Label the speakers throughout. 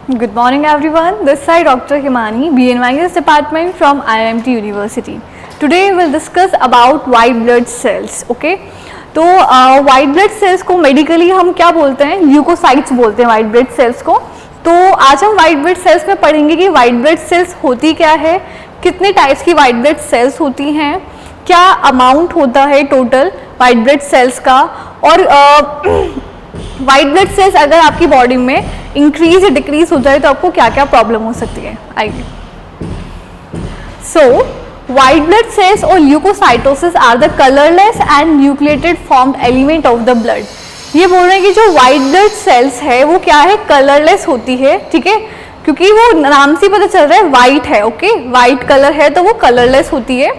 Speaker 1: Good morning everyone, this side Dr. Himani, BNYS department from IIMT University. Today we will discuss about white blood cells, okay? तो white blood cells को medically हम क्या बोलते हैं? Leukocytes बोलते हैं white blood cells को। तो आज हम white blood cells में पढ़ेंगे कि white blood cells होती क्या है, कितने टाइप्स की white blood cells होती हैं, क्या अमाउंट होता है टोटल white blood cells का, और वाइट ब्लड सेल्स अगर आपकी बॉडी में इंक्रीज या डिक्रीज हो जाए तो आपको क्या क्या प्रॉब्लम हो सकती है, आइए। सो वाइट ब्लड सेल्स और leukocytosis are the colourless and nucleated formed element of the blood. ये बोल रहे हैं कि जो वाइट ब्लड सेल्स है वो क्या है, कलरलेस होती है, ठीक है, क्योंकि वो नाम से पता चल रहा है वाइट है, ओके, वाइट कलर है तो वो कलरलेस होती है।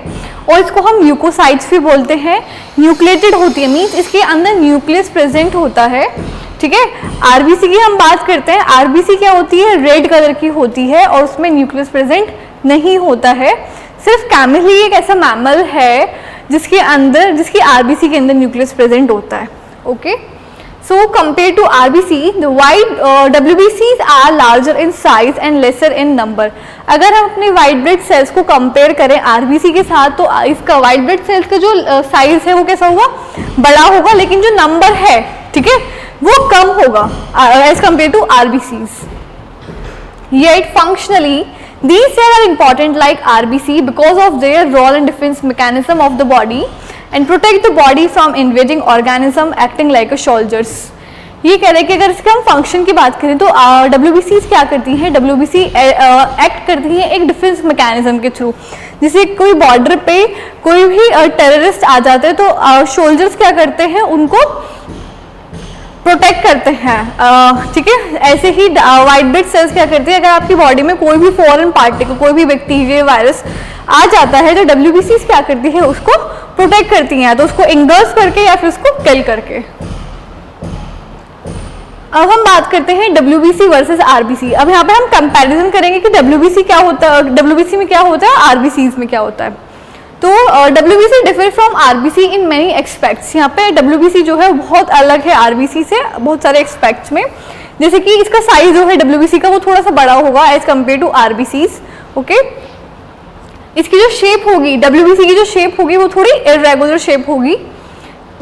Speaker 1: और इसको हम ल्यूकोसाइट्स भी बोलते हैं। न्यूक्लिएटेड होती है मीन्स इसके अंदर न्यूक्लियस प्रेजेंट होता है, ठीक है। आरबीसी की हम बात करते हैं, आरबीसी क्या होती है, रेड कलर की होती है और उसमें न्यूक्लियस प्रेजेंट नहीं होता है। सिर्फ कैमल ही एक ऐसा मैमल है जिसकी आरबीसी के अंदर न्यूक्लियस प्रेजेंट होता है, okay. So compared to RBC, the white WBCs are larger in size and lesser in number. अगर हम अपने white blood cells को compare करें RBC के साथ तो इसका white blood cells का जो size है वो कैसा होगा, बड़ा होगा, लेकिन जो number है, ठीक है, वो कम होगा as compared to RBCs. Yet functionally, these cells are important like RBC because of their role in defense mechanism of the body and protect the body from invading organism acting like a soldiers. ये कह रहे हैं कि अगर इसके हम function की बात करें तो WBCs क्या करती हैं, WBC एक्ट करती हैं एक डिफेंस मैकेनिज्म के थ्रू। जैसे कोई बॉर्डर पे कोई भी टेररिस्ट आ जाते हैं तो सोल्जर्स क्या करते हैं, उनको प्रोटेक्ट करते हैं, ठीक है। ऐसे ही वाइट ब्लड सेल्स क्या करती है, अगर आपकी बॉडी में कोई भी फॉरेन पार्टिकल, कोई भी बैक्टीरिया, वायरस आ जाता है तो WBCs क्या करती है, उसको प्रोटेक्ट करती हैं, तो उसको इंगल्फ करके या फिर उसको किल करके। अब हम बात करते हैं WBC वर्सेस RBC। अब यहाँ पे हम कंपैरिजन करेंगे कि WBC क्या होता है, WBC में क्या होता है, RBCs में क्या होता है। तो WBC differ from RBC in many aspects. यहाँ पे WBC जो है बहुत अलग है RBC से बहुत सारे एक्सपेक्ट्स में। जैसे कि इसका साइज जो है WBC का वो थोड़ा सा बड़ा होगा as compare to RBCs, okay. इसकी जो शेप होगी, WBC की जो शेप होगी वो थोड़ी इरेगुलर शेप होगी,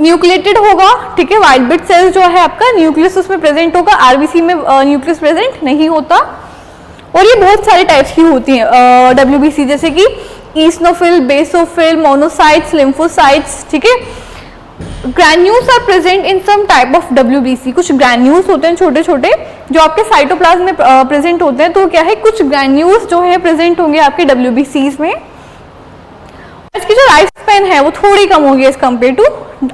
Speaker 1: न्यूक्लिएटेड होगा, ठीक है। व्हाइट ब्लड सेल्स जो है आपका न्यूक्लियस उसमें प्रेजेंट होगा, RBC में न्यूक्लियस प्रेजेंट नहीं होता। और ये बहुत सारे टाइप्स की होती हैं WBC, जैसे कि ईसनोफिल, बेसोफिल, मोनोसाइट्स, लिम्फोसाइट्स, ठीक है। Granules are present in some type of WBC। कुछ ग्रैन्यूल्स होते हैं छोटे छोटे जो आपके साइटोप्लाज्म में प्रेजेंट होते हैं, तो क्या है, कुछ ग्रैन्यूल्स जो है प्रेजेंट होंगे आपके WBCs में। इसकी जो लाइफ स्पेन है वो थोड़ी कम होगी as compare to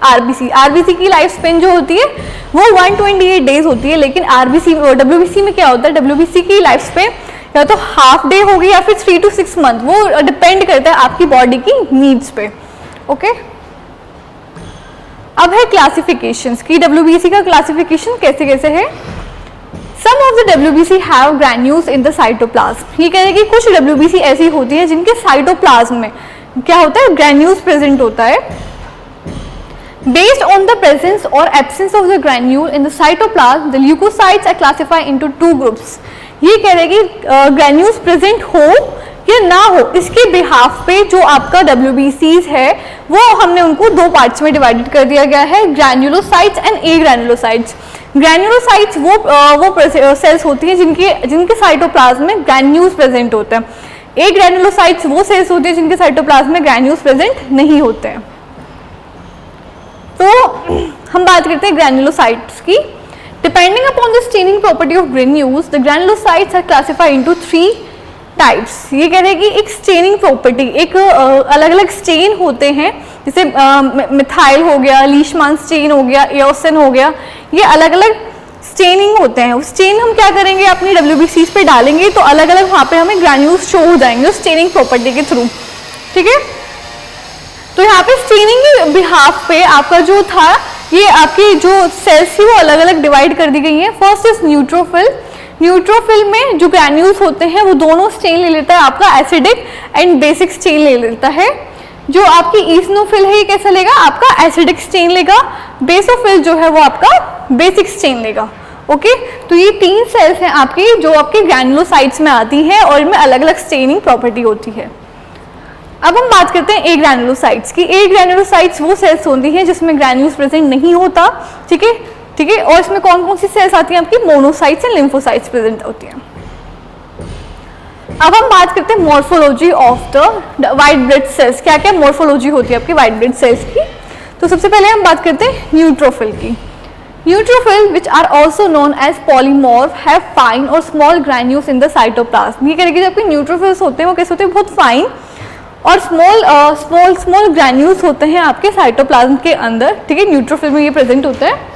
Speaker 1: RBC। RBC की लाइफ स्पेन जो होती है वो 128 डेज होती है, लेकिन WBC में क्या होता है, WBC की लाइफ स्पेन या तो हाफ डे होगी या फिर 3 to 6 मंथ, वो डिपेंड करता है आपकी बॉडी की नीड्स पे, ओके। अब है क्लासिफिकेशंस की WBC का क्लासिफिकेशन कैसे कैसे है। Some of the WBC have granules in the cytoplasm. ये कह रहे हैं कि कुछ WBC ऐसी होती है जिनके साइटोप्लाज्म में क्या होता है, ग्रैन्यूल्स प्रेजेंट होता है। बेस्ड ऑन द प्रेजेंस और absence of the granule in the cytoplasm the leukocytes are classified into 2 groups. ये कह रहे हैं कि ग्रैन्यूल्स प्रेजेंट हो या ना हो, इसके बिहाफ पे जो आपका WBCs है वो हमने उनको 2 पार्ट्स में डिवाइडेड कर दिया गया है, ग्रैन्युलोसाइट्स एंड एग्रैन्युलोसाइट्स। ग्रैन्युलोसाइट्स वो सेल्स होती हैं जिनके साइटोप्लाज्म में ग्रैन्यूल्स प्रेजेंट होते हैं। एग्रैन्युलोसाइट्स वो सेल्स होती हैं जिनके साइटोप्लाज्म में ग्रैन्यूल्स प्रेजेंट नहीं होते हैं। तो हम बात करते हैं ग्रैन्युलोसाइट्स की। Depending upon the staining property of granules the granulocytes are classified into 3 types. ये कह रहे हैं कि एक स्टेनिंग प्रॉपर्टी, एक अलग अलग स्टेन होते हैं, जैसे मिथाइल हो गया, लीशमान स्टेन हो गया, एओसिन हो गया, ये अलग अलग स्टेनिंग होते हैं। स्टेन हम क्या करेंगे, अपनी WBCs पे डालेंगे तो अलग अलग वहाँ पे हमें ग्रैन्यूल्स शो हो जाएंगे स्टेनिंग प्रॉपर्टी के थ्रू, ठीक है। तो यहाँ पे स्टेनिंग के बिहाफ पे आपका जो था, ये आपकी जो सेल्स थी वो अलग अलग डिवाइड कर दी गई है। First is neutrophil. न्यूट्रोफिल में जो ग्रैन्यूल्स होते हैं वो दोनों स्टेन ले लेता है, आपका एसिडिक एंड बेसिक स्टेन ले लेता है। जो आपकी ईसनोफिल है ये कैसा लेगा, आपका एसिडिक स्टेन लेगा। बेसोफिल जो है वो आपका बेसिक स्टेन लेगा, ओके तो ये 3 सेल्स हैं आपकी जो आपके ग्रैन्युलोसाइट्स में आती हैं और इनमें अलग अलग स्टेनिंग प्रॉपर्टी होती है। अब हम बात करते हैं ए ग्रैन्युलोसाइट्स की। ए ग्रैन्युलोसाइट्स वो सेल्स होती हैं जिसमें ग्रैन्यूल्स प्रेजेंट नहीं होता, ठीक है, और इसमें कौन कौन सी सेल्स आती हैं आपकी, मोनोसाइट्स एंड लिम्फोसाइट्स प्रेजेंट होती हैं। अब हम बात करते हैं morphology of the white blood cells, क्या क्या मॉर्फोलॉजी होती है आपकी व्हाइट ब्लड सेल्स की। तो सबसे पहले हम बात करते हैं न्यूट्रोफिल की। Neutrophil which are also known as polymorph have fine or small granules in the cytoplasm. ये करेगी जो आपके न्यूट्रोफिल्स होते हैं वो कैसे होते हैं, बहुत फाइन और स्मॉल ग्रैन्यूल्स होते हैं आपके साइटोप्लाज्म के अंदर, ठीक है, न्यूट्रोफिल में ये प्रेजेंट होता है।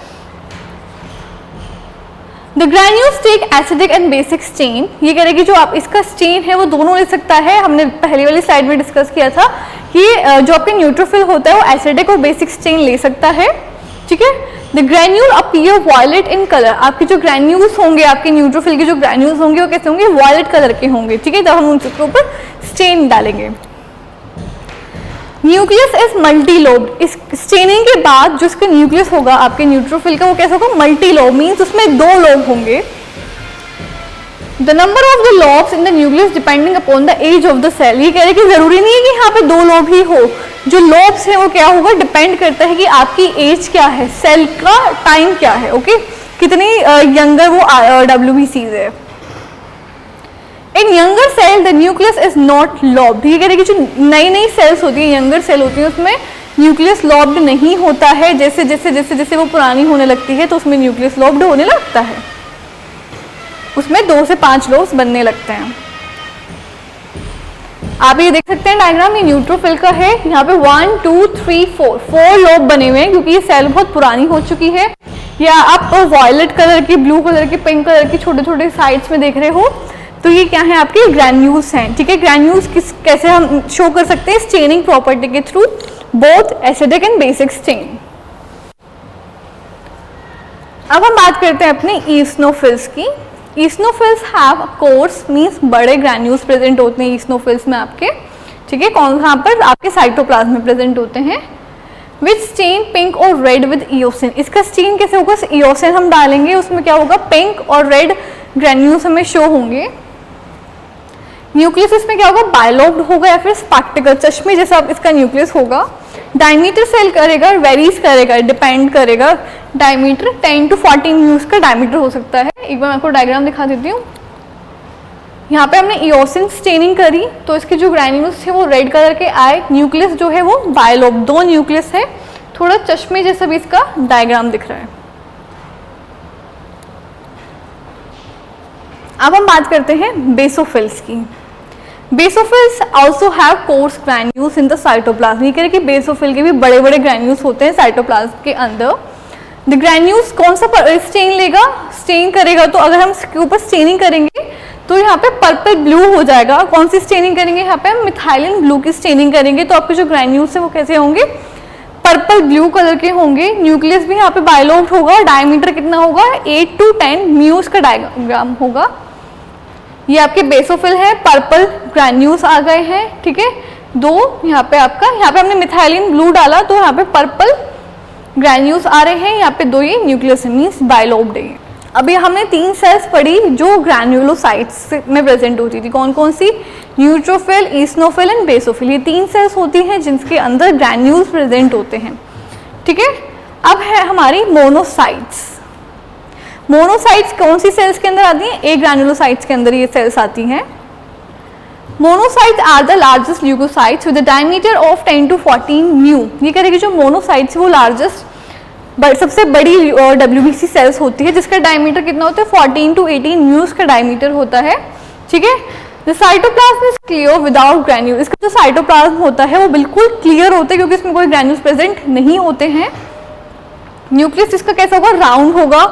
Speaker 1: The granules take acidic and basic stain. ये करेगी जो आप इसका स्टेन है वो दोनों ले सकता है, हमने पहले वाली स्लाइड में डिस्कस किया था कि जो आपके न्यूट्रोफिल होता है वो एसिडिक और बेसिक स्टेन ले सकता है, ठीक है। The granule appear violet in colour. आपके जो ग्रैन्यूल्स होंगे, आपके न्यूट्रोफिल के जो ग्रैन्यूल्स होंगे वो कैसे होंगे, वायलेट कलर के होंगे, ठीक है, जब हम उनके ऊपर स्टेन डालेंगे। Nucleus is multilobed. इस स्टेनिंग के बाद जो इसका न्यूक्लियस होगा आपके न्यूट्रोफिल का वो कैसा होगा, मल्टीलोब, मीन्स उसमें 2 लोब होंगे। The number of the lobes in the nucleus depending upon the age of the cell. ये कह रहे कि जरूरी नहीं है कि यहाँ पे 2 लोब ही हो, जो लोब्स है वो क्या होगा, डिपेंड करता है कि आपकी एज क्या है, सेल का टाइम क्या है, ओके, कितनी यंगर वो WBCs है। In younger cell the nucleus is not lobed. ये कह रहे कि जो नई सेल्स होती है, यंगर सेल होती है, उसमें न्यूक्लियस लॉब्ड नहीं होता है। जैसे जैसे जैसे जैसे वो पुरानी होने लगती है तो उसमें न्यूक्लियस लॉब्ड होने लगता है, उसमें 2 से 5 लोब्स बनने लगते हैं। आप ये देख सकते हैं डायग्राम, ये न्यूट्रोफिल का है, यहाँ पे 1 2 3 4 लोब बने हुए हैं क्योंकि ये सेल बहुत पुरानी हो चुकी है। या आप वायलेट कलर की, ब्लू कलर की, पिंक कलर की छोटे छोटे साइड्स में देख रहे हो, तो ये क्या है आपके ग्रैन्यूल्स हैं, ठीक है। ग्रैन्यूल्स कैसे हम शो कर सकते हैं, स्टेनिंग प्रॉपर्टी के through, both acidic and basic stain. अब हम बात करते हैं अपने ईस्नोफिल्स की। ईस्नोफिल्स हैव कोर्स, मींस बड़े ग्रैन्यूल्स प्रेजेंट होते हैं ईस्नोफिल्स में आपके, ठीक है, कहाँ पर आपके साइटोप्लाज्म में प्रेजेंट होते हैं। विच स्टेन पिंक और रेड विद इओसिन। इसका स्टेन कैसे होगा, इओसिन हम डालेंगे, उसमें क्या होगा, पिंक और रेड ग्रैन्यूल्स हमें शो होंगे। न्यूक्लियस इसमें क्या होगा, बायलोब्ड होगा या फिर स्पेक्टिकल, चश्मे जैसा इसका न्यूक्लियस होगा। डायमीटर सेल करेगा, वेरीज करेगा, डिपेंड करेगा, डायमीटर 10 to 14 म्यूस का डायमीटर हो सकता है। एक बार मैं आपको डायग्राम दिखा देती हूँ। यहाँ पे हमने इओसिन स्टेनिंग करी तो इसके जो ग्रैन्यूल्स थे वो रेड कलर के आए, न्यूक्लियस जो है वो बायलोब, 2 न्यूक्लियस है, थोड़ा चश्मे जैसा भी इसका डायग्राम दिख रहा है। अब हम बात करते हैं बेसोफिल्स की। Basophils also have course granules in the cytoplasm. ये कह रहे कि बेसोफिल के भी बड़े बड़े ग्रैन्यूल्स होते हैं साइटोप्लाज्म के अंदर। द ग्रैन्यूल्स कौन सा स्टेन लेगा, स्टेन करेगा, तो अगर हम इसके ऊपर स्टेनिंग करेंगे तो यहाँ पे पर्पल ब्लू हो जाएगा। कौन सी स्टेनिंग करेंगे, यहाँ पे हम मिथाइलिन ब्लू की स्टेनिंग करेंगे तो आपके जो ग्रैन्यूल्स है वो कैसे होंगे, पर्पल ब्लू कलर के होंगे। न्यूक्लियस भी यहाँ पे बायलोब्ड होगा, डायमीटर कितना होगा, 8 to 10 म्यूस का डायग्राम होगा। ये आपके बेसोफिल है, पर्पल ग्रैन्यूल्स आ गए हैं, ठीक है, 2 यहाँ पे आपका, यहाँ पे हमने मिथाइलिन ब्लू डाला तो यहाँ पे पर्पल ग्रैन्यूल्स आ रहे हैं, यहाँ पे 2 ये न्यूक्लियस मीन्स बायलोब्ड है। अभी हमने 3 सेल्स पढ़ी जो ग्रैन्युलोसाइट्स में प्रेजेंट होती थी, कौन कौन सी, न्यूट्रोफिल, ईस्नोफिल एंड बेसोफिल। ये 3 सेल्स होती हैं जिनके अंदर ग्रैन्यूल्स प्रेजेंट होते हैं, ठीक है। अब है हमारी मोनोसाइट्स। मोनोसाइट्स कौन सी सेल्स के अंदर आती हैं, ए ग्रैन्युलोसाइट्स के अंदर ये सेल्स आती हैं। Monocytes are the largest leukocytes with the diameter of 10 to 14 mu. ये करेगी जो मोनोसाइट्स वो लार्जेस्ट सबसे बड़ी WBC सेल्स होती है जिसका डायमीटर कितना होता है, 14 to 18 म्यूस का डायमीटर होता है, ठीक है। The cytoplasm is clear without granule. इसका जो साइटोप्लाज्म होता है वो बिल्कुल क्लियर होता है क्योंकि इसमें कोई ग्रैन्यूल्स प्रेजेंट नहीं होते हैं। न्यूक्लियस इसका कैसा होगा, राउंड होगा,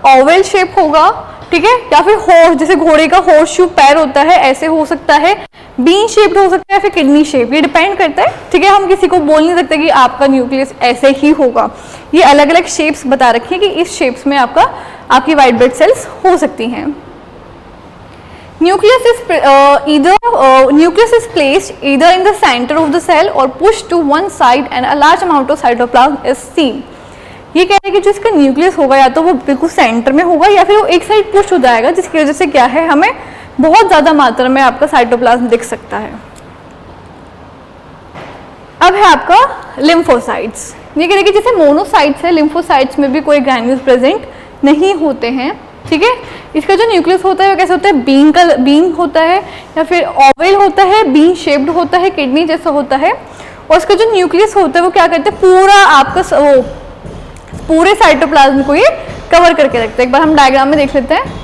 Speaker 1: ओवल शेप होगा, ठीक है, या फिर हॉर्स, जैसे घोड़े का हॉर्स शू पैर होता है ऐसे हो सकता है, बीन शेप्ड हो सकता है, फिर किडनी शेप, ये डिपेंड करता है, ठीक है। हम किसी को बोल नहीं सकते कि आपका न्यूक्लियस ऐसे ही होगा, ये अलग अलग शेप्स बता रखी है कि इस शेप्स में आपकी व्हाइट ब्लड सेल्स हो सकती हैं। Nucleus is placed either in the centre of the cell or push to one side and a large amount of cytoplasm is seen. ये कह रहे हैं कि जो इसका न्यूक्लियस होगा या तो वो बिल्कुल सेंटर में होगा या फिर वो एक साइड पुश हो जाएगा, जिसकी वजह से क्या है हमें बहुत ज़्यादा मात्रा में आपका साइटोप्लाज्म दिख सकता है। अब है आपका लिम्फोसाइट्स। ये कह रहे हैं कि जैसे मोनोसाइट्स है, लिम्फोसाइट्स में भी कोई ग्रैन्यूल्स प्रेजेंट नहीं होते हैं, ठीक है। इसका जो न्यूक्लियस होता है वो कैसे होता है, बीन होता है या फिर ओवल होता है, बीन शेप्ड होता है, किडनी जैसा होता है। और इसका जो न्यूक्लियस होता है वो क्या करते हैं, पूरा आपका वो पूरे साइटोप्लाज्म को ये कवर करके रखते हैं। एक बार हम डायग्राम में देख लेते हैं।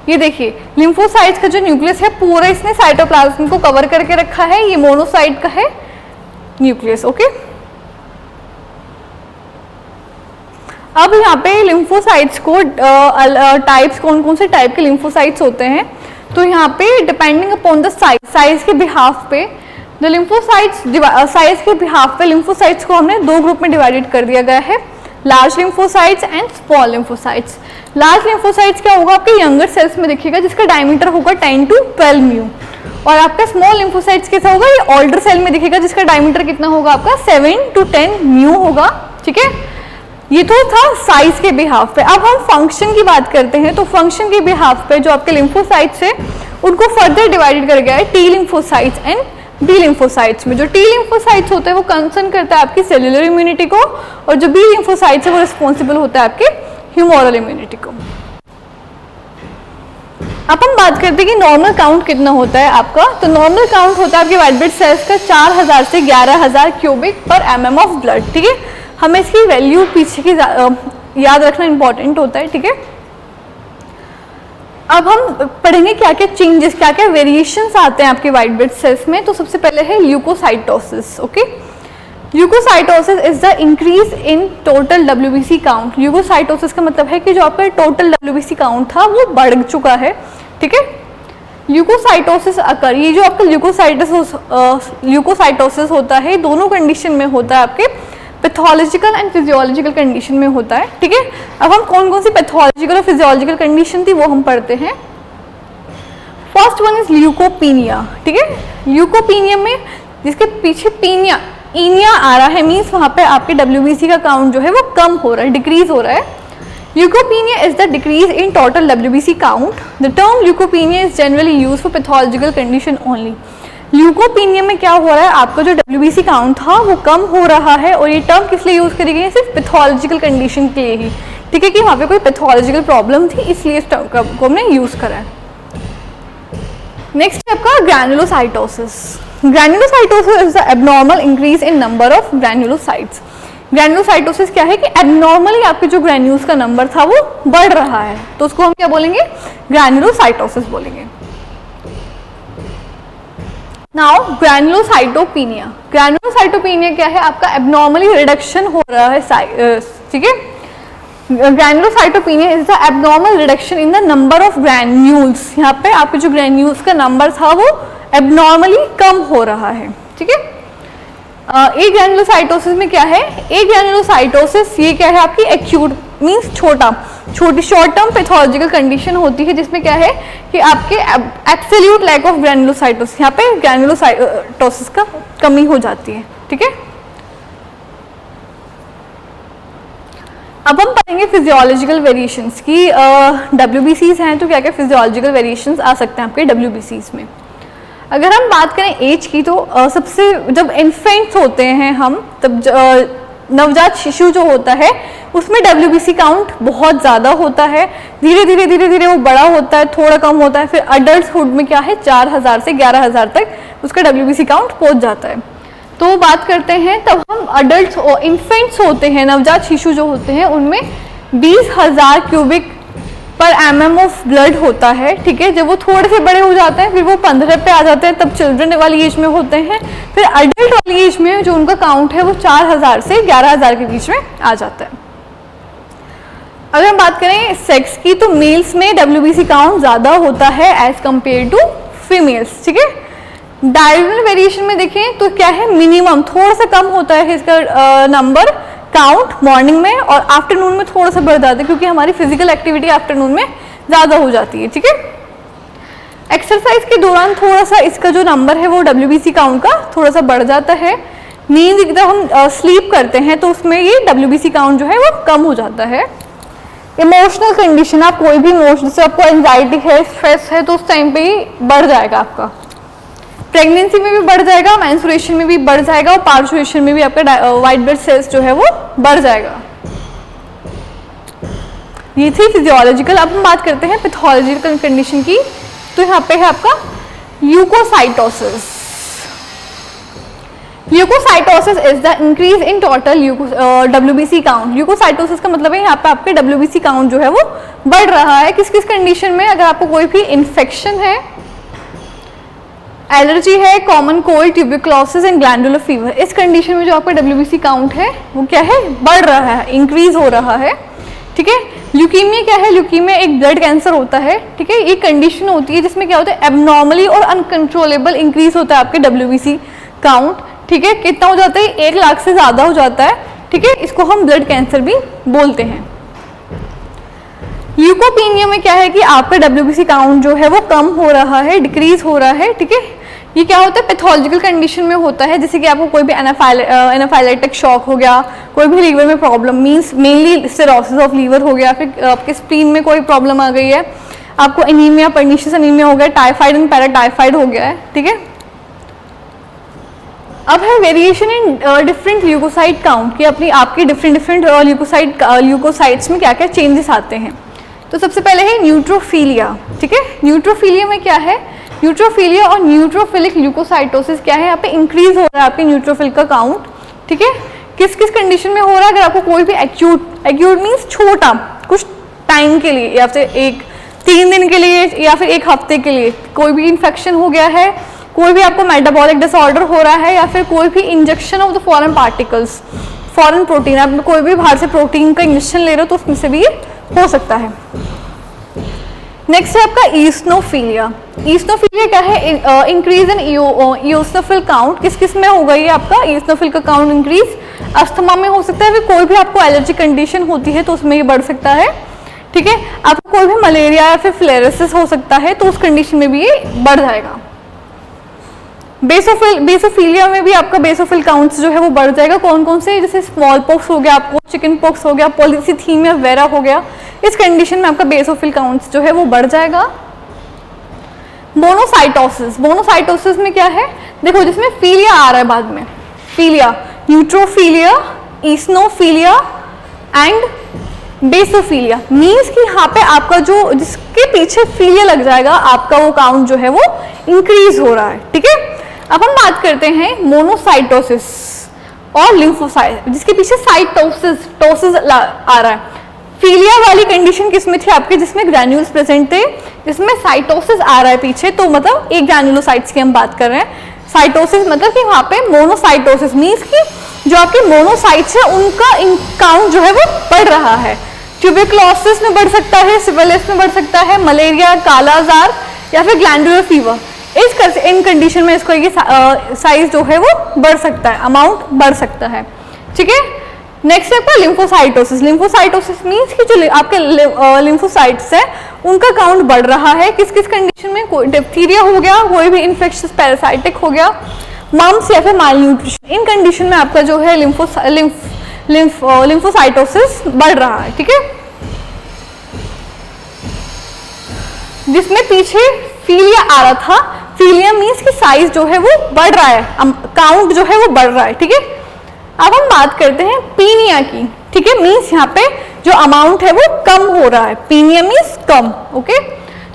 Speaker 1: ये देखिए लिम्फोसाइट्स का जो न्यूक्लियस है पूरा इसने साइटोप्लाज्म को कवर करके रखा है। ये मोनोसाइट का है न्यूक्लियस, ओके। अब यहाँ पे लिम्फोसाइट्स को टाइप्स, कौन कौन से टाइप के लिम्फोसाइट्स होते हैं, तो यहाँ पे डिपेंडिंग अपॉन द साइज के बिहाफ पे द लिम्फोसाइट्स, साइज के बिहाफ पे लिम्फोसाइट्स को हमने दो ग्रुप में डिवाइडेड कर दिया गया है, large lymphocytes and small lymphocytes. Large lymphocytes क्या होगा, आपके यंगर सेल्स में दिखेगा, जिसका डायमीटर होगा 10 to 12 म्यू। और आपका स्मॉल लिम्फोसाइट्स कैसा होगा, ये ओल्डर सेल में दिखेगा, जिसका डायमीटर कितना होगा आपका 7 to 10 म्यू होगा, ठीक है। ये तो था साइज के बिहाफ पे। अब हम फंक्शन की बात करते हैं, तो फंक्शन के बिहाफ पे जो आपके लिम्फोसाइट्स है उनको फर्दर डिवाइडेड कर गया है T lymphocytes and B lymphocytes में। जो टी लिम्फोसाइट्स होते हैं वो कंसर्न करता है आपकी सेलुलर इम्यूनिटी को, और जो बी लिम्फोसाइट्स है वो रिस्पॉन्सिबल होता है आपके ह्यूमोरल इम्यूनिटी को। अब हम बात करते हैं कि नॉर्मल काउंट कितना होता है आपका, तो नॉर्मल काउंट होता है आपके व्हाइट ब्लड सेल्स का 4000 से 11000 क्यूबिक पर एमएम ऑफ ब्लड, ठीक है। हमें इसकी वैल्यू पीछे की याद रखना इंपॉर्टेंट होता है, ठीक है। अब हम पढ़ेंगे क्या क्या चेंजेस, क्या क्या वेरिएशंस आते हैं आपके व्हाइट ब्लड सेल्स में। तो सबसे पहले है leukocytosis, okay. Leukocytosis is the increase in total WBC count. Leukocytosis का मतलब है कि जो आपका टोटल डब्ल्यूबीसी काउंट था वो बढ़ चुका है, ठीक है। ल्यूकोसाइटोसिस अकर, ये जो आपका ल्यूकोसाइटोसिस होता है दोनों कंडीशन में होता है, आपके पैथोलॉजिकल एंड फिजियोलॉजिकल कंडीशन में होता है, ठीक है। अब हम कौन कौन सी पैथोलॉजिकल और फिजियोलॉजिकल कंडीशन थी वो हम पढ़ते हैं। फर्स्ट वन इज ल्यूकोपीनिया, ठीक है। ल्यूकोपीनिया में जिसके पीछे पीनिया इनिया आ रहा है, मीन्स वहां पे आपके डब्ल्यूबीसी का काउंट जो है वो कम हो रहा है, डिक्रीज हो रहा है। Leucopenia is the decrease in total WBC count. The term leucopenia is generally used for pathological condition only. Leucopenia में क्या हो रहा है, आपका जो डब्ल्यूबीसी काउंट था वो कम हो रहा है, और ये टर्म किस लिए यूज करी गई है, सिर्फ पैथोलॉजिकल कंडीशन के लिए ही, ठीक है, कि वहाँ पे कोई पैथोलॉजिकल प्रॉब्लम थी इसलिए इस टर्म को हमने यूज करा है। नेक्स्ट है आपका granulocytosis. Granulocytosis is the abnormal increase in number of granulocytes. Granulocytosis क्या है कि एबनॉर्मली आपके जो ग्रैन्यूल्स का नंबर था वो बढ़ रहा है, तो उसको हम क्या बोलेंगे, ग्रैन्युलोसाइटोसिस बोलेंगे। नाउ ग्रैन्युलोसाइटोपिनिया। ग्रैन्युलोसाइटोपिनिया क्या है, आपका एबनॉर्मली रिडक्शन हो रहा है, ठीक है। Granulocytopenia is the abnormal reduction in the number of granules. यहाँ पे आपके जो ग्रैन्यूल्स का नंबर था वो एबनॉर्मली कम हो रहा है, ठीक है। ए ग्रैन्युलोसाइटोसिस में क्या है, ए ग्रैन्युलोसाइटोसिस ये क्या है आपकी एक्यूट मीन्स छोटी शॉर्ट टर्म पैथोलॉजिकल कंडीशन होती है, जिसमें क्या है कि आपके एब्सोल्यूट लैक ऑफ ग्रैन्युलोसाइटोसिस, यहाँ पे ग्रैन्युलोसाइटोसिस का कमी हो जाती है, ठीक है। अब हम पढ़ेंगे फिजियोलॉजिकल वेरिएशंस की। डब्ल्यूबीसीज हैं तो क्या क्या फिजियोलॉजिकल वेरिएशंस आ सकते हैं आपके डब्ल्यूबीसीज में। अगर हम बात करें एज की, तो सबसे जब इन्फेंट्स होते हैं हम, तब नवजात शिशु जो होता है उसमें डब्ल्यूबीसी काउंट बहुत ज़्यादा होता है, धीरे धीरे वो बड़ा होता है, थोड़ा कम होता है, फिर अडल्टहुड में क्या है 4000 से 11000 तक उसका डब्ल्यूबीसी काउंट पहुंच जाता है। तो बात करते हैं तब हम अडल्ट इन्फेंट्स होते हैं, नवजात शिशु जो होते हैं उनमें 20000 क्यूबिक पर एमएम ऑफ ब्लड होता है, ठीक है। जब वो थोड़े से बड़े हो जाते हैं फिर वो 15 पे आ जाते हैं, तब चिल्ड्रन वाली एज में होते हैं, फिर अडल्ट वाली एज में जो उनका काउंट है वो 4000 से 11000 के बीच में आ जाता है। अगर हम बात करें सेक्स की, तो मेल्स में डब्ल्यूबीसी काउंट ज़्यादा होता है एज कम्पेयर टू फीमेल्स, ठीक है। डायगोनल वेरिएशन में देखें तो क्या है, मिनिमम थोड़ा सा कम होता है इसका नंबर काउंट मॉर्निंग में, और आफ्टरनून में थोड़ा सा बढ़ जाता है क्योंकि हमारी फिजिकल एक्टिविटी आफ्टरनून में ज़्यादा हो जाती है, ठीक है। एक्सरसाइज के दौरान थोड़ा सा इसका जो नंबर है वो डब्ल्यूबीसी काउंट का थोड़ा सा बढ़ जाता है, नींद जब हम स्लीप करते हैं तो उसमें ये WBC काउंट जो है वो कम हो जाता है। इमोशनल कंडीशन, आप कोई भी इमोशन, जैसे आपको एंजाइटी है, स्ट्रेस है, तो उस टाइम पे ही बढ़ जाएगा आपका। प्रेगनेंसी में भी बढ़ जाएगा, मेंस्ट्रुएशन में भी बढ़ जाएगा और पार्चुएशन में भी आपका वाइट ब्लड सेल्स जो है वो बढ़ जाएगा। ये थी फिजियोलॉजिकल। अब हम बात करते हैं पैथोलॉजिकल कंडीशन की। तो यहाँ पे है आपका leukocytosis. Leukocytosis is the increase in total WBC count. Leukocytosis का मतलब है यहाँ पे आपके WBC काउंट जो है वो बढ़ रहा है। किस किस कंडीशन में? अगर आपको कोई भी इन्फेक्शन है, एलर्जी है, common cold, tuberculosis and glandular fever, इस कंडीशन में जो आपका WBC काउंट है वो क्या है? बढ़ रहा है, इंक्रीज हो रहा है। ठीक है। ल्यूकीमिया क्या है? ल्यूकीमिया एक ब्लड कैंसर होता है। ठीक है। ये कंडीशन होती है जिसमें क्या होता है? एबनॉर्मली और अनकंट्रोलेबल इंक्रीज होता है आपके WBC काउंट। ठीक है। कितना हो जाता है? 1 लाख से ज्यादा हो जाता है। ठीक है। इसको हम ब्लड कैंसर भी बोलते हैं। ल्यूकोपीनिया में क्या है कि आपका WBC काउंट जो है वो कम हो रहा है, डिक्रीज हो रहा है। ठीक है। ये क्या होता है? पैथोलॉजिकल कंडीशन में होता है, जैसे कि आपको कोई भी एनाफाइलेटिक शॉक हो गया, कोई भी लीवर में problem, means mainly cirrhosis of liver हो गया, फिर आपके स्प्लीन में कोई प्रॉब्लम आ गई है, आपको एनीमिया, पर्निशियस एनीमिया हो गया, टाइफाइड एंड पैराटाइफाइड हो गया है। ठीक है। अब है variation in different leukocyte count की, अपनी आपके डिफरेंट ल्यूकोसाइट्स में क्या क्या चेंजेस आते हैं। तो सबसे पहले है न्यूट्रोफिलिया। ठीक है। न्यूट्रोफिलिया में क्या है? न्यूट्रोफिलिया और न्यूट्रोफिलिक ल्यूकोसाइटोसिस क्या है? यहाँ पे इंक्रीज हो रहा है आपके न्यूट्रोफिल का काउंट। ठीक है। किस किस कंडीशन में हो रहा है? अगर आपको कोई भी एक्यूट मीन्स छोटा, कुछ टाइम के लिए, या फिर 3 दिन के लिए, या फिर 1 हफ्ते के लिए कोई भी इन्फेक्शन हो गया है, कोई भी आपको मेटाबॉलिक डिसऑर्डर हो रहा है, या फिर कोई भी injection of the foreign particles, foreign protein, आप कोई भी बाहर से प्रोटीन का इंजेक्शन ले रहे हो तो उसमें से भी ये हो सकता है। नेक्स्ट है आपका ईस्नोफिलिया। ईस्नोफिलिया क्या है? Increase in eosinophil count. किस किस में होगा ये आपका ईओसिनोफिल का काउंट इंक्रीज? अस्थमा में हो सकता है, फिर कोई भी आपको एलर्जी कंडीशन होती है तो उसमें ये बढ़ सकता है। ठीक है। आपको कोई भी मलेरिया या फिर फ्लेरेसिस हो सकता है तो उस कंडीशन में भी ये बढ़ जाएगा। बेसोफिलिया में भी आपका बेसोफिल काउंट्स जो है वो बढ़ जाएगा। कौन कौन से? जैसे स्मॉल पॉक्स हो गया, आपको चिकन पॉक्स हो गया, पॉलीसीथीमिया वेरा हो गया, इस कंडीशन में आपका बेसोफिल काउंट्स जो है वो बढ़ जाएगा। मोनोसाइटोसिस। मोनोसाइटोसिस में क्या है? देखो, जिसमें फीलिया आ रहा है बाद में, philia, neutrophilia, eosinophilia and basophilia, means कि यहाँ पे आपका जो जिसके पीछे फीलिया लग जाएगा, आपका वो काउंट जो है वो इंक्रीज हो रहा है। ठीक है। अब हम बात करते हैं मोनोसाइटोसिस और लिम्फोसाइट, जिसके पीछे साइटोसिस आ रहा है। फीलिया वाली कंडीशन किसमें थी आपके? जिसमें ग्रैन्यूल्स प्रेजेंट थे, जिसमें साइटोसिस आ रहा है पीछे, तो मतलब एक ग्रैन्युलोसाइट्स की हम बात कर रहे हैं। साइटोसिस मतलब कि वहाँ पे मोनोसाइटोसिस मीन्स कि जो आपके मोनोसाइट्स है उनका काउंट जो है वो बढ़ रहा है। ट्यूबरक्लोसिस में बढ़ सकता है, सिफिलिस में बढ़ सकता है, मलेरिया, कालाजार या फिर ग्लैंडुलर फीवर, इन कंडीशन में इसको ये साइज जो है वो बढ़ सकता है, अमाउंट बढ़ सकता है। ठीक है। नेक्स्ट है आपका लिम्फोसाइटोसिस। लिम्फोसाइटोसिस मीन्स कि जो आपके लिम्फोसाइट्स है उनका काउंट बढ़ रहा है। किस किस कंडीशन में? कोई डिप्थीरिया हो गया, कोई भी इन्फेक्शियस पैरासाइटिक हो गया, मम्स या फिर मालन्यूट्रिशन, इन कंडीशन में आपका जो है लिम्फोसाइटोसिस बढ़ रहा है। ठीक है। जिसमें पीछे फीलिया आ रहा था, फीलिया मीन्स कि साइज जो है वो बढ़ रहा है, काउंट जो है वो बढ़ रहा है। ठीक है। अब हम बात करते हैं पीनिया की। ठीक है। मीन्स यहाँ पे जो अमाउंट है वो कम हो रहा है, पीनिया मीन्स कम। Okay.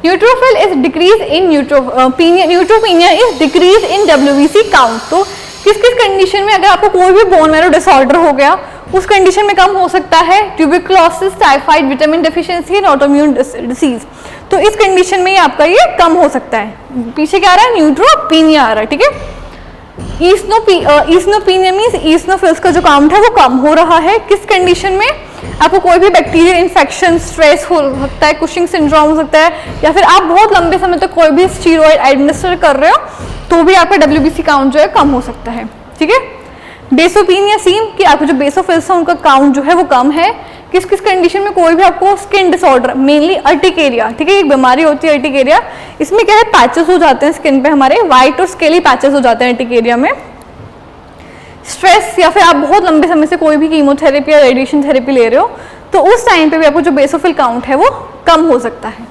Speaker 1: Neutrophil is decrease in neutropenia is decrease in WBC count. तो किस किस कंडीशन में? अगर आपको कोई भी बोन मैरो डिसऑर्डर हो गया उस कंडीशन में कम हो सकता है। Tuberculosis, typhoid, vitamin deficiency and autoimmune disease, तो इस कंडीशन में ही आपका ये कम हो सकता है। पीछे क्या आ रहा है? न्यूट्रोपीनिया आ रहा है। ठीक है। ईस्नोपीनिया मीन्स ईस्नोफिल्स का जो काउंट है वो कम हो रहा है। किस कंडीशन में? आपको कोई भी बैक्टीरियल इन्फेक्शन, स्ट्रेस हो सकता है, कुशिंग सिंड्रोम हो सकता है, या फिर आप बहुत लंबे समय तक कोई भी स्टीरॉयड एडमिनिस्टर कर रहे हो तो भी आपका WBC काउंट जो है कम हो सकता है। ठीक है। बेसोपीनिया सीम कि आपको जो बेसोफिल्स है उनका काउंट जो है वो कम है। किस किस कंडीशन में? कोई भी आपको स्किन डिसऑर्डर, मेनली अर्टिकेरिया। ठीक है। एक बीमारी होती है अर्टिकेरिया, इसमें क्या है? पैचेस हो जाते हैं स्किन पे, हमारे व्हाइट और स्केली पैचेस हो जाते हैं अर्टिकेरिया में। स्ट्रेस या फिर आप बहुत लंबे समय से कोई भी कीमोथेरेपी या रेडिएशन थेरेपी ले रहे हो तो उस टाइम पे भी आपको जो बेसोफिल काउंट है वो कम हो सकता है।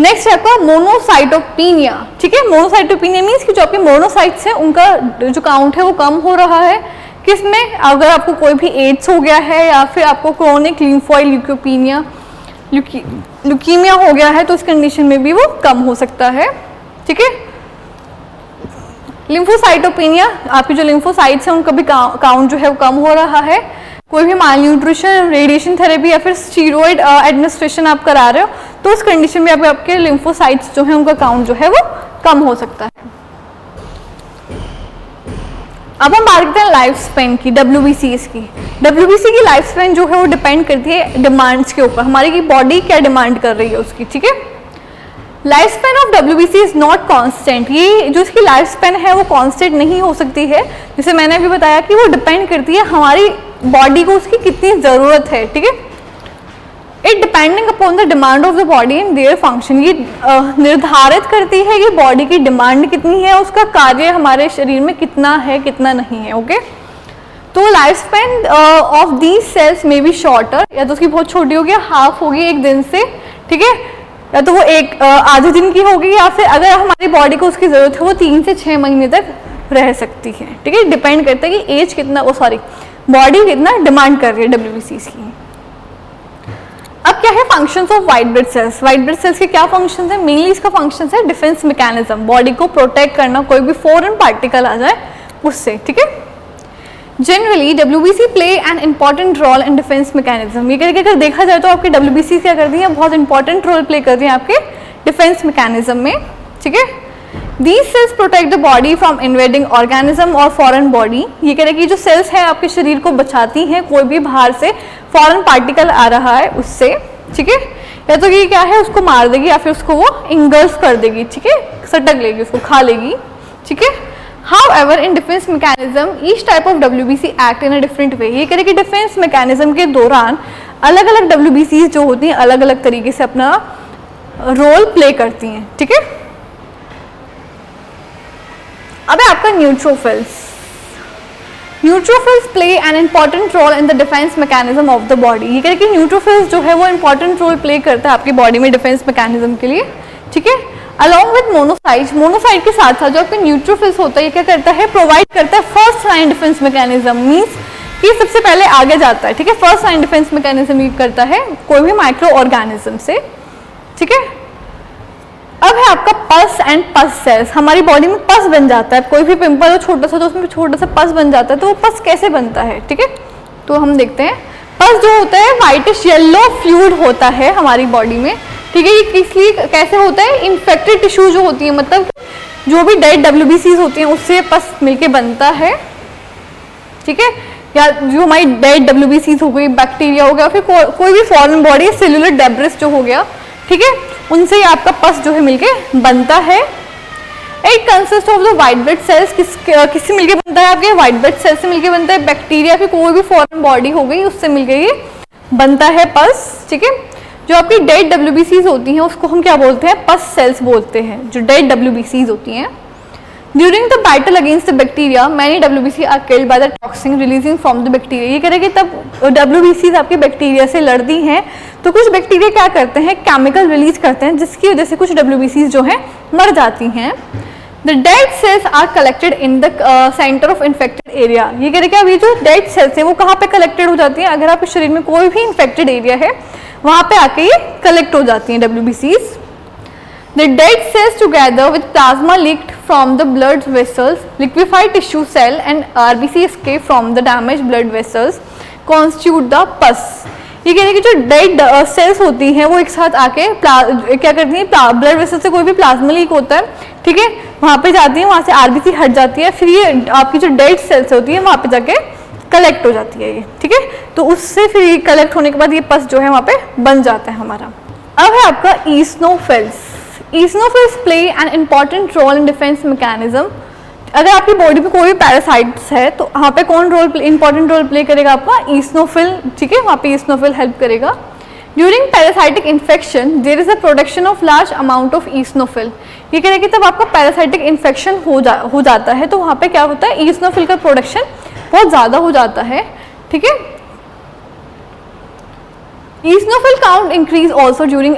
Speaker 1: नेक्स्ट है आपका मोनोसाइटोपिनिया। ठीक है, मोनोसाइटोपिनिया मीन्स कि जो आपके मोनोसाइट्स हैं उनका जो काउंट है वो कम हो रहा है। किसमें? अगर आपको कोई भी एड्स हो गया है या फिर आपको क्रोनिक लिम्फोइड ल्यूकीमिया हो गया है तो उस कंडीशन में भी वो कम हो सकता है। ठीक है, लिम्फोसाइटोपिनिया, आपके जो लिम्फोसाइट्स हैं उनका भी काउंट जो है वो कम हो रहा है। कोई भी माल न्यूट्रिशन, रेडिएशन थेरेपी या फिर स्टीरॉयड एडमिनिस्ट्रेशन आप करा रहे हो तो उस कंडीशन में आपके लिम्फोसाइट्स जो है उनका काउंट जो है वो कम हो सकता है। अब हम बात करते हैं लाइफ स्पेन की, WBCs की। WBC की लाइफ स्पेन जो है वो डिपेंड करती है डिमांड्स के ऊपर, हमारी की बॉडी क्या डिमांड कर रही है उसकी। ठीक है, life span of WBC is not constant. ये जो इसकी लाइफ स्पेन है वो कांस्टेंट नहीं हो सकती है, जैसे मैंने अभी बताया कि वो डिपेंड करती है हमारी बॉडी को उसकी कितनी ज़रूरत है। ठीक है, it depending upon the demand of the body and their function. ये निर्धारित करती है कि बॉडी की डिमांड कितनी है, उसका कार्य हमारे शरीर में कितना है कितना नहीं है। ओके, तो life span of these cells में बी शॉर्टर, या तो उसकी बहुत छोटी होगी, हाफ होगी एक दिन से। ठीक है, या तो वो एक आधे दिन की होगी, या फिर अगर हमारी बॉडी को उसकी ज़रूरत है वो 3 से 6 महीने तक रह सकती है। ठीक है, डिपेंड करता है कि एज कितना, बॉडी कितना डिमांड कर रही है WBCs की। अब क्या है functions of white blood cells? White blood cells के क्या फंक्शंस है? मेनली इसका फंक्शन है डिफेंस मैकेनिज्म, बॉडी को प्रोटेक्ट करना, कोई भी फॉरेन पार्टिकल आ जाए उससे। ठीक है, generally WBC play an important role in defence mechanism. ये करके अगर देखा जाए तो आपके WBC क्या करती है, बहुत इंपॉर्टेंट रोल प्ले कर रही है आपके डिफेंस मैकेनिज्म में। ठीक है, These cells protect the body from invading organism और foreign body। ये कह रहे कि जो सेल्स है आपके शरीर को बचाती हैं कोई भी बाहर से फॉरेन पार्टिकल आ रहा है उससे। ठीक है, या तो ये क्या है उसको मार देगी या फिर उसको वो इंगल्फ कर देगी। ठीक है, सटक लेगी, उसको खा लेगी। ठीक है, However, in defense mechanism, each type of WBC act in a different way। ये कह रहे कि डिफेंस मैकेनिज्म के दौरान अलग अलग WBCs जो होती हैं अलग अलग तरीके से अपना रोल प्ले करती हैं। ठीक है, अब है आपका neutrophils. Neutrophils play an important role in the defence mechanism of the body. ये कह रहे कि न्यूट्रोफिल्स जो है वो इंपॉर्टेंट रोल प्ले करता है आपकी बॉडी में डिफेंस मैकेनिज्म के लिए। ठीक है, अलॉन्ग विद मोनोसाइट्स, मोनोसाइट के साथ साथ जो आपके न्यूट्रोफिल्स होता है ये क्या करता है, प्रोवाइड करता है first line defence mechanism. Means कि सबसे पहले आगे जाता है। ठीक है, फर्स्ट लाइन डिफेंस मैकेनिज्म ये करता है कोई भी माइक्रो ऑर्गेनिज्म से। ठीक है, अब है आपका पस एंड पस सेल्स। हमारी बॉडी में पस बन जाता है, कोई भी पिंपल हो छोटा सा तो उसमें छोटा सा पस बन जाता है। तो वो पस कैसे बनता है? ठीक है, तो हम देखते हैं। पस जो होता है व्हाइटिश येलो फ्लूइड होता है हमारी बॉडी में। ठीक है, ये इसलिए कैसे होता है, इन्फेक्टेड टिश्यू जो होती है, मतलब जो भी डेड WBCs होती हैं उससे पस मिलके बनता है। ठीक है, या जो हमारी डेड WBCs हो गई, बैक्टीरिया हो गया, फिर कोई भी फॉरेन बॉडी सेलुलर डेब्रिस जो हो गया, ठीक है, उनसे ही आपका पस जो है मिलके बनता है। It consist of the white blood cells. किससे मिलके बनता है? आपके व्हाइट ब्लड सेल्स से मिलके बनता है, बैक्टीरिया फिर कोई भी फॉरेन बॉडी हो गई उससे मिलके ये बनता है पस। ठीक है, जो आपकी डेड WBCs होती हैं उसको हम क्या बोलते हैं, पस सेल्स बोलते हैं, जो डेड WBCs होती हैं। During the battle against the bacteria many WBC are killed by the toxin releasing from the bacteria. ये कह रहे कि तब WBCs आपके बैक्टीरिया से लड़ती हैं तो कुछ बैक्टीरिया क्या करते हैं, केमिकल रिलीज करते हैं जिसकी वजह से कुछ WBCs जो हैं मर जाती हैं। The dead cells are collected in the centre of infected area. ये कह रहे कि अब ये जो डेड सेल्स हैं वो कहाँ पे कलेक्टेड हो जाती हैं, अगर आपके शरीर में कोई भी इन्फेक्टेड एरिया है वहाँ पे आके ये कलेक्ट हो जाती हैं WBCs। The dead cells together with plasma leaked from the blood vessels, liquefied tissue cell and RBC escape from the damaged blood vessels constitute the pus। ये कह रहे हैं कि जो डेड सेल्स होती हैं वो एक साथ आके क्या करती हैं, ब्लड वेसल से कोई भी प्लाज्मा लीक होता है, ठीक है, वहाँ पे जाती है, वहाँ से RBC हट जाती है, फिर ये आपकी जो डेड सेल्स होती है वहाँ पे जाके कलेक्ट हो जाती है ये। ठीक है, तो उससे फिर कलेक्ट होने के बाद ये पस जो है वहाँ पे बन जाता है हमारा। अब है आपका eosinophils. Eosinophils play an important role in defence mechanism. अगर आपकी बॉडी में कोई भी पैरासाइट्स है तो वहाँ पे कौन इंपॉर्टेंट रोल प्ले करेगा, आपका ईस्नोफिल। ठीक है, वहाँ पे ईस्नोफिल हेल्प करेगा। During parasitic infection there is a production of large amount of eosinophil. ये कह रहे हैं कि तब आपका पैरासाइटिक इन्फेक्शन हो जाता है तो वहाँ पे क्या होता है, ईसनोफिल का प्रोडक्शन बहुत ज़्यादा हो जाता है, ठीक है। Eosinophil count increase also during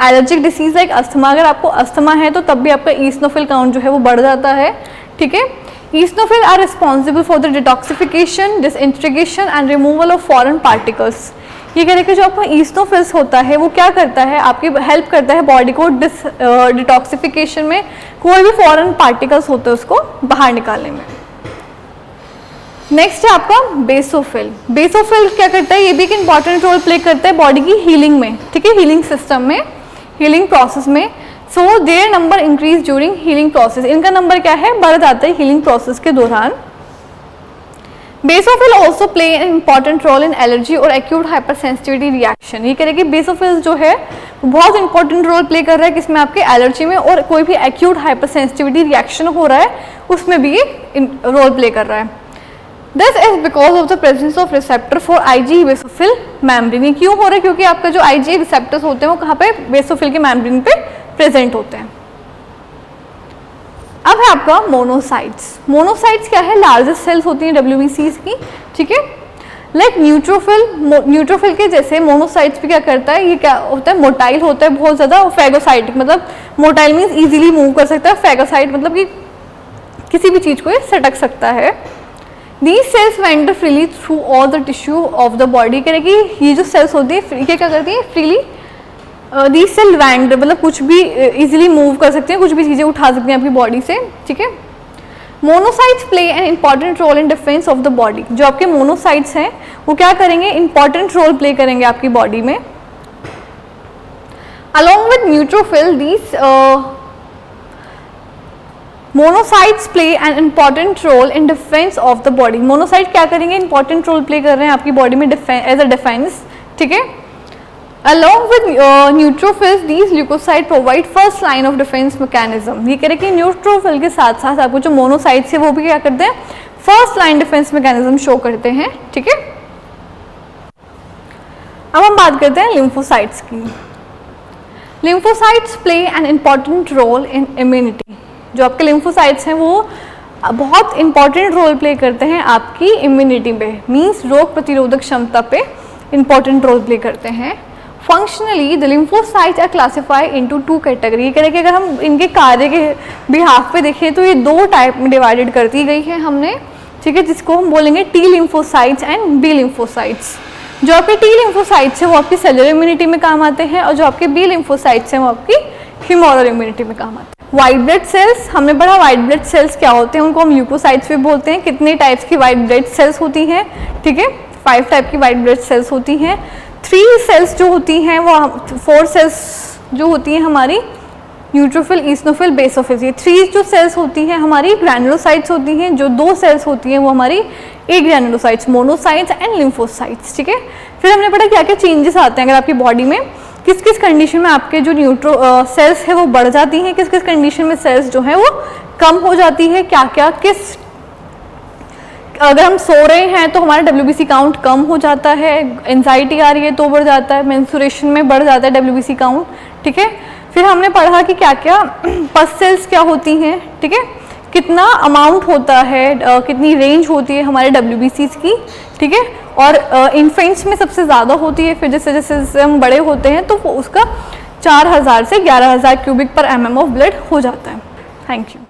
Speaker 1: allergic disease like asthma. अगर आपको अस्थमा है तो तब भी आपका ईसनोफिल काउंट जो है वो बढ़ जाता है, ठीक है। Eosinophil are responsible for the detoxification, disintegration and removal of foreign particles. ये कह रहे हैं कि जो आपका ईसनोफिल्स होता है वो क्या करता है, आपकी हेल्प करता है बॉडी को डिटॉक्सिफिकेशन में, कोई भी फॉरेन पार्टिकल्स होते हैं उसको बाहर निकालने में। नेक्स्ट है आपका बेसोफिल। बेसोफिल क्या करता है, ये भी एक इंपॉर्टेंट रोल प्ले करता है बॉडी की हीलिंग में, ठीक है, हीलिंग सिस्टम में, हीलिंग प्रोसेस में। So their number increase during healing process. इनका नंबर क्या है, बढ़ जाता है हीलिंग प्रोसेस के दौरान। Basophil also play an important role in allergy और एक्यूट हाइपर सेंसिटिविटी रिएक्शन। ये कह रहे हैं कि बेसोफिल जो है बहुत इंपॉर्टेंट रोल प्ले कर रहा है किसमें, आपके एलर्जी में, और कोई भी एक्यूट हाइपर सेंसिटिविटी रिएक्शन हो रहा है उसमें भी ये रोल प्ले कर रहा है। This is because of the presence of receptor for IG basophil membrane. ये क्यों हो रहा है, क्योंकि आपका जो आईजी रिसेप्टर्स होते हैं वो कहाँ पे, बेसोफिल के मेम्ब्रेन पे प्रेजेंट होते हैं। अब है आपका मोनोसाइट्स। मोनोसाइट्स क्या है, लार्जेस्ट सेल्स होती हैं WBCs की, ठीक है। लाइक न्यूट्रोफिल के जैसे मोनोसाइट्स भी क्या करता है, ये क्या होता है, मोटाइल होता है बहुत ज़्यादा, और फैगोसाइटिक मतलब मोटाइल मीन्स इजीली मूव कर सकता है, फैगोसाइट मतलब कि किसी भी चीज़ को ये सटक सकता है। These cells wander freely through all the tissue of the body। करेगी ये जो सेल्स होती है ये क्या करती है, फ्रीली these cell wander मतलब कुछ भी इजीली मूव कर सकते हैं, कुछ भी चीज़ें उठा सकते हैं आपकी बॉडी से, ठीक है। Monocytes play an important role in defence of the body. जो आपके मोनोसाइट्स हैं वो क्या करेंगे, इंपॉर्टेंट रोल प्ले करेंगे आपकी बॉडी में। Along with neutrophil these monocytes play an important role in defence of the body. Monocyte क्या करेंगे, इंपॉर्टेंट रोल प्ले कर रहे हैं आपकी बॉडी में एज अ डिफेंस, ठीक है। Along with neutrophils these leukocyte provide first line of defence mechanism. ये कह रहे हैं कि न्यूट्रोफिल के साथ साथ आपको जो मोनोसाइट्स है वो भी क्या करते हैं, first line defence mechanism show करते हैं, ठीक है। अब हम बात करते हैं लिम्फोसाइट्स की। Lymphocytes play an important role in immunity. जो आपके लिम्फोसाइट्स हैं वो बहुत इंपॉर्टेंट रोल प्ले करते हैं आपकी इम्यूनिटी पे, मींस रोग प्रतिरोधक क्षमता पे इंपॉर्टेंट रोल प्ले करते हैं। Functionally the lymphocytes are classified into 2 category. कह रहे कि अगर हम इनके कार्य के बिहाफ पे देखें तो ये 2 टाइप में डिवाइडेड कर दी गई है हमने, ठीक है, जिसको हम बोलेंगे T lymphocytes and B lymphocytes. जो आपके टी लिम्फोसाइट्स है वो आपकी सेलुलर इम्यूनिटी में काम आते हैं, और जो आपके बी लिम्फोसाइट्स हैं वो आपकी ह्यूमरल इम्यूनिटी में काम आते हैं। वाइट ब्लड सेल्स, हमने पढ़ा वाइट ब्लड सेल्स क्या होते हैं, उनको हम ल्यूकोसाइट्स भी बोलते हैं। कितने टाइप्स की वाइट ब्लड सेल्स होती हैं, ठीक है, 5 टाइप की वाइट ब्लड सेल्स होती हैं। 3 सेल्स जो होती हैं वो 4 सेल्स जो होती हैं हमारी न्यूट्रोफिल, ईसनोफिल, बेसोफिल। ये 3 जो सेल्स होती हैं हमारी ग्रैनुलोसाइट्स होती हैं। जो 2 सेल्स होती हैं वो हमारी ग्रैनुलोसाइट्स, मोनोसाइट्स एंड लिम्फोसाइट्स, ठीक है। फिर हमने पढ़ा क्या क्या चेंजेस आते हैं अगर आपकी बॉडी में, किस किस कंडीशन में आपके जो सेल्स है वो बढ़ जाती हैं, किस किस कंडीशन में सेल्स जो है वो कम हो जाती है, क्या क्या किस, अगर हम सो रहे हैं तो हमारा WBC काउंट कम हो जाता है, एंजाइटी आ रही है तो बढ़ जाता है, मेंस्ट्रुएशन में बढ़ जाता है WBC काउंट, ठीक है। फिर हमने पढ़ा कि क्या क्या पस सेल्स क्या होती हैं, ठीक है, कितना अमाउंट होता है, कितनी रेंज होती है हमारे WBCs की, ठीक है, और इन्फेंट्स में सबसे ज़्यादा होती है। फिर जैसे जैसे हम बड़े होते हैं तो वो उसका 4000 से 11000 क्यूबिक पर mm ऑफ ब्लड हो जाता है। Thank you.